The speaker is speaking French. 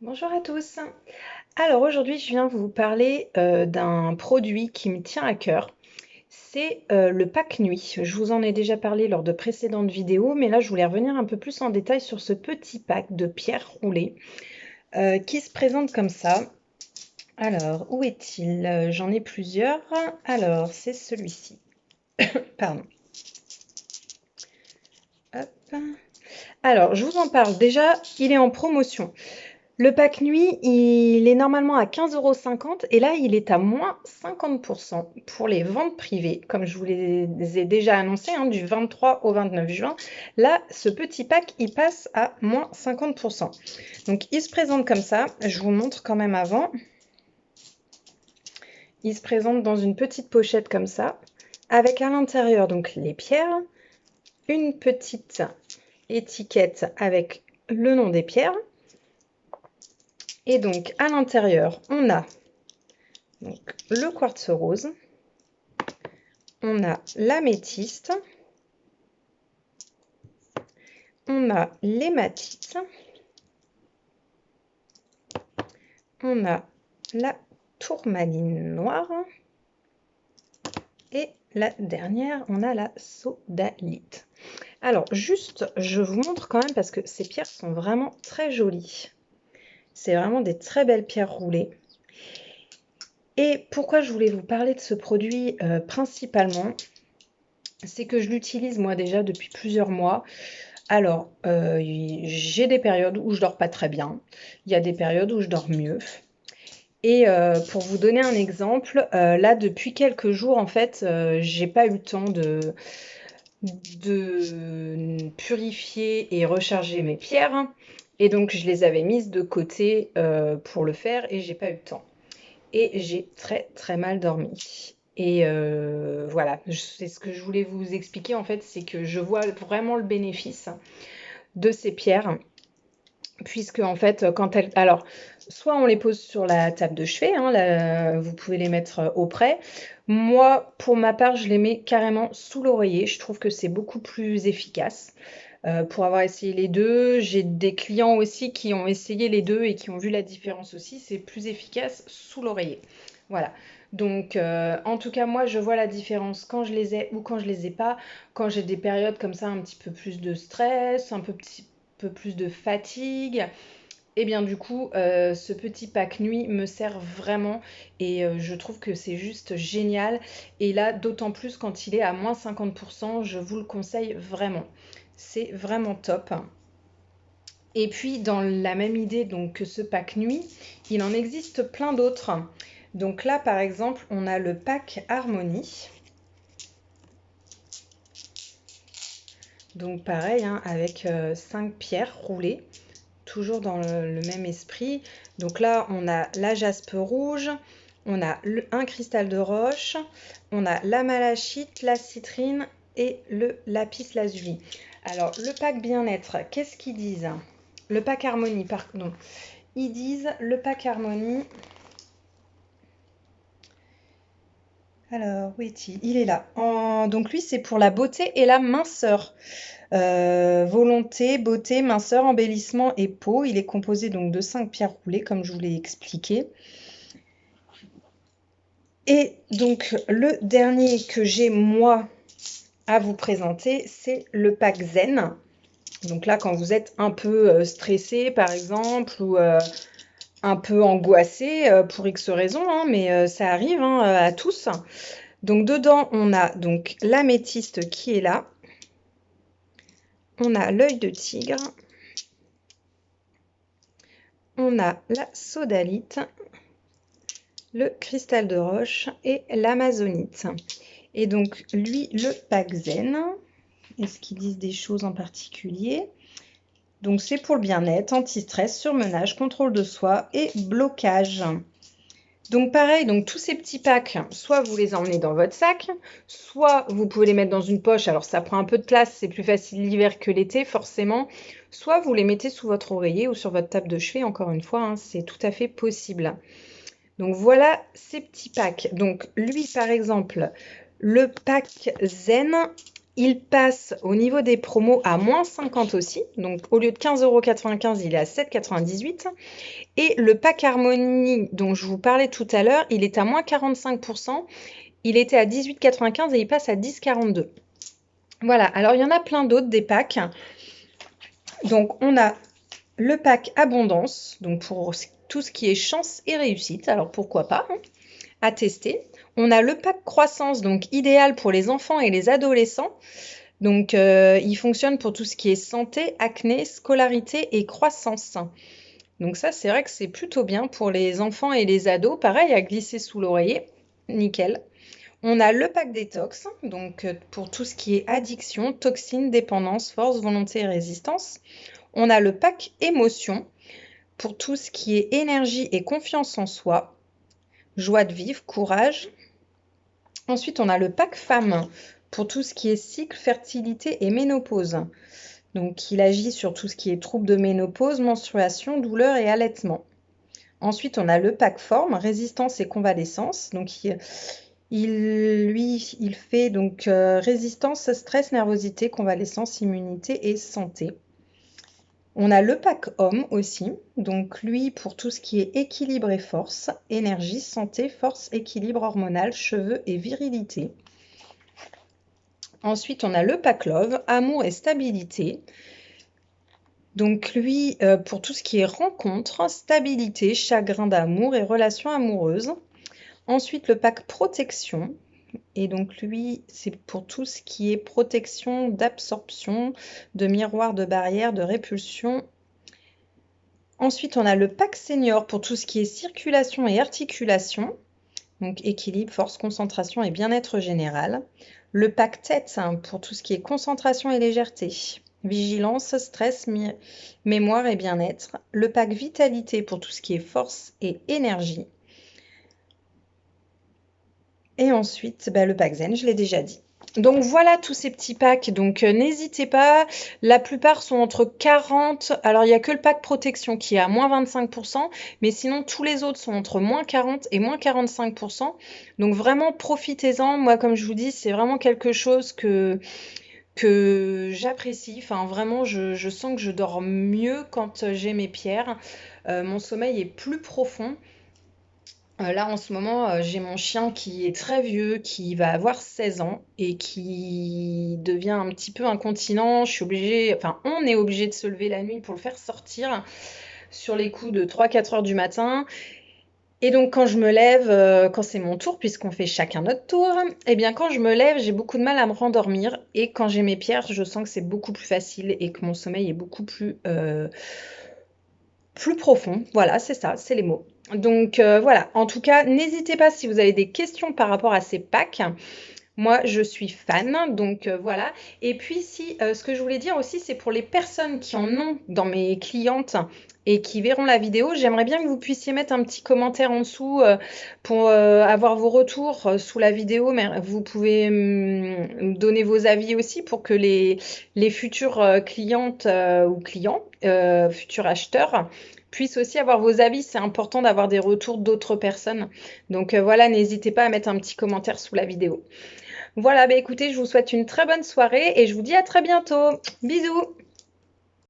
Bonjour à tous. Alors aujourd'hui, je viens vous parler d'un produit qui me tient à cœur. C'est le pack nuit. Je vous en ai déjà parlé lors de précédentes vidéos, mais là, je voulais revenir un peu plus en détail sur ce petit pack de pierres roulées qui se présente comme ça. Alors, où est-il? J'en ai plusieurs. Alors, c'est celui-ci. Pardon. Hop. Alors, je vous en parle. Déjà, il est en promotion. Le pack nuit, il est normalement à 15,50 € et là, il est à moins 50% pour les ventes privées, comme je vous les ai déjà annoncé, hein, du 23 au 29 juin. Là, ce petit pack, il passe à moins 50%. Donc, il se présente comme ça. Je vous montre quand même avant. Il se présente dans une petite pochette comme ça, avec à l'intérieur donc les pierres, une petite étiquette avec le nom des pierres. Et donc, à l'intérieur, on a donc, le quartz rose, on a l'améthyste, on a l'hématite, on a la tourmaline noire et la dernière, on a la sodalite. Alors, juste, je vous montre quand même parce que ces pierres sont vraiment très jolies. C'est vraiment des très belles pierres roulées. Et pourquoi je voulais vous parler de ce produit principalement, c'est que je l'utilise moi déjà depuis plusieurs mois. Alors, j'ai des périodes où je dors pas très bien. Il y a des périodes où je dors mieux. Et pour vous donner un exemple, là depuis quelques jours en fait, j'ai pas eu le temps de purifier et recharger mes pierres. Et donc je les avais mises de côté pour le faire et j'ai pas eu le temps. Et j'ai très très mal dormi. Et voilà, c'est ce que je voulais vous expliquer en fait, c'est que je vois vraiment le bénéfice de ces pierres, puisque en fait, quand elles... Alors, soit on les pose sur la table de chevet, hein, là, vous pouvez les mettre auprès. Moi, pour ma part, je les mets carrément sous l'oreiller. Je trouve que c'est beaucoup plus efficace. Pour avoir essayé les deux, j'ai des clients aussi qui ont essayé les deux et qui ont vu la différence aussi. C'est plus efficace sous l'oreiller. Voilà. Donc, en tout cas, moi, je vois la différence quand je les ai ou quand je les ai pas. Quand j'ai des périodes comme ça, un petit peu plus de stress, un petit peu plus de fatigue. Et bien du coup, ce petit pack nuit me sert vraiment et je trouve que c'est juste génial. Et là, d'autant plus quand il est à moins 50%, je vous le conseille vraiment. C'est vraiment top. Et puis dans la même idée donc, que ce pack nuit, il en existe plein d'autres. Donc là, par exemple, on a le pack Harmonie. Donc pareil, hein, avec 5 pierres roulées, toujours dans le même esprit. Donc là, on a la jaspe rouge, on a un cristal de roche, on a la malachite, la citrine et le lapis lazuli. Alors, le pack bien-être, qu'est-ce qu'ils disent? Le pack harmonie, pardon. Ils disent le pack harmonie. Alors, où est-il? Il est là. Donc lui, c'est pour la beauté et la minceur. Volonté, beauté, minceur, embellissement et peau. Il est composé donc de 5 pierres roulées, comme je vous l'ai expliqué. Et donc, le dernier que j'ai, moi, à vous présenter, c'est le pack Zen. Donc là, quand vous êtes un peu stressé, par exemple, ou un peu angoissé pour X raisons, hein, mais ça arrive hein, à tous. Donc dedans, on a donc l'améthyste qui est là. On a l'œil de tigre. On a la sodalite, le cristal de roche et l'amazonite. Et donc lui, le pack Zen, est-ce qu'ils disent des choses en particulier? Donc c'est pour le bien-être, anti-stress, surmenage, contrôle de soi et blocage. Donc pareil, donc tous ces petits packs, soit vous les emmenez dans votre sac, soit vous pouvez les mettre dans une poche, alors ça prend un peu de place, c'est plus facile l'hiver que l'été forcément, soit vous les mettez sous votre oreiller ou sur votre table de chevet, encore une fois, hein, c'est tout à fait possible. Donc voilà ces petits packs. Donc lui par exemple, le pack Zen, Il passe au niveau des promos à moins 50 aussi. Donc au lieu de 15,95 €, il est à 7,98 €. Et le pack Harmonie dont je vous parlais tout à l'heure, il est à moins 45%. Il était à 18,95 € et il passe à 10,42 €. Voilà, alors il y en a plein d'autres des packs. Donc on a le pack Abondance, donc pour tout ce qui est chance et réussite. Alors pourquoi pas, hein, à tester. On a le pack Croissance, donc idéal pour les enfants et les adolescents. Donc il fonctionne pour tout ce qui est santé, acné, scolarité et croissance. Donc ça, c'est vrai que c'est plutôt bien pour les enfants et les ados. Pareil, à glisser sous l'oreiller. Nickel. On a le pack détox, donc pour tout ce qui est addiction, toxines, dépendance, force, volonté et résistance. On a le pack émotion pour tout ce qui est énergie et confiance en soi, joie de vivre, courage. Ensuite, on a le pack femme pour tout ce qui est cycle, fertilité et ménopause. Donc, il agit sur tout ce qui est troubles de ménopause, menstruation, douleur et allaitement. Ensuite, on a le pack forme, résistance et convalescence. Donc, il fait donc résistance, stress, nervosité, convalescence, immunité et santé. On a le pack homme aussi, donc lui pour tout ce qui est équilibre et force, énergie, santé, force, équilibre hormonal, cheveux et virilité. Ensuite, on a le pack love, amour et stabilité. Donc lui, pour tout ce qui est rencontre, stabilité, chagrin d'amour et relations amoureuses. Ensuite, le pack protection. Et donc lui, c'est pour tout ce qui est protection d'absorption, de miroir, de barrière, de répulsion. Ensuite, on a le pack senior pour tout ce qui est circulation et articulation. Donc équilibre, force, concentration et bien-être général. Le pack tête hein, pour tout ce qui est concentration et légèreté. Vigilance, stress, mémoire et bien-être. Le pack vitalité pour tout ce qui est force et énergie. Et ensuite, le pack zen, je l'ai déjà dit. Donc voilà tous ces petits packs, donc n'hésitez pas, la plupart sont entre 40, alors il n'y a que le pack protection qui est à moins 25%, mais sinon tous les autres sont entre moins 40 et moins 45%, donc vraiment profitez-en, moi comme je vous dis, c'est vraiment quelque chose que j'apprécie, enfin vraiment je sens que je dors mieux quand j'ai mes pierres, mon sommeil est plus profond. Là, en ce moment, j'ai mon chien qui est très vieux, qui va avoir 16 ans et qui devient un petit peu incontinent. Je suis obligée, enfin, on est obligé de se lever la nuit pour le faire sortir sur les coups de 3-4 heures du matin. Et donc, quand je me lève, quand c'est mon tour, puisqu'on fait chacun notre tour, eh bien, quand je me lève, j'ai beaucoup de mal à me rendormir. Et quand j'ai mes pierres, je sens que c'est beaucoup plus facile et que mon sommeil est beaucoup plus profond. Voilà, c'est ça, c'est les mots. Donc voilà, en tout cas, n'hésitez pas si vous avez des questions par rapport à ces packs. Moi, je suis fan, donc voilà. Et puis, si, ce que je voulais dire aussi, c'est pour les personnes qui en ont dans mes clientes et qui verront la vidéo, j'aimerais bien que vous puissiez mettre un petit commentaire en dessous pour avoir vos retours sous la vidéo, mais vous pouvez donner vos avis aussi pour que les futures clientes ou clients, futurs acheteurs, puissent aussi avoir vos avis. C'est important d'avoir des retours d'autres personnes. Donc voilà, n'hésitez pas à mettre un petit commentaire sous la vidéo. Voilà, écoutez, je vous souhaite une très bonne soirée et je vous dis à très bientôt. Bisous!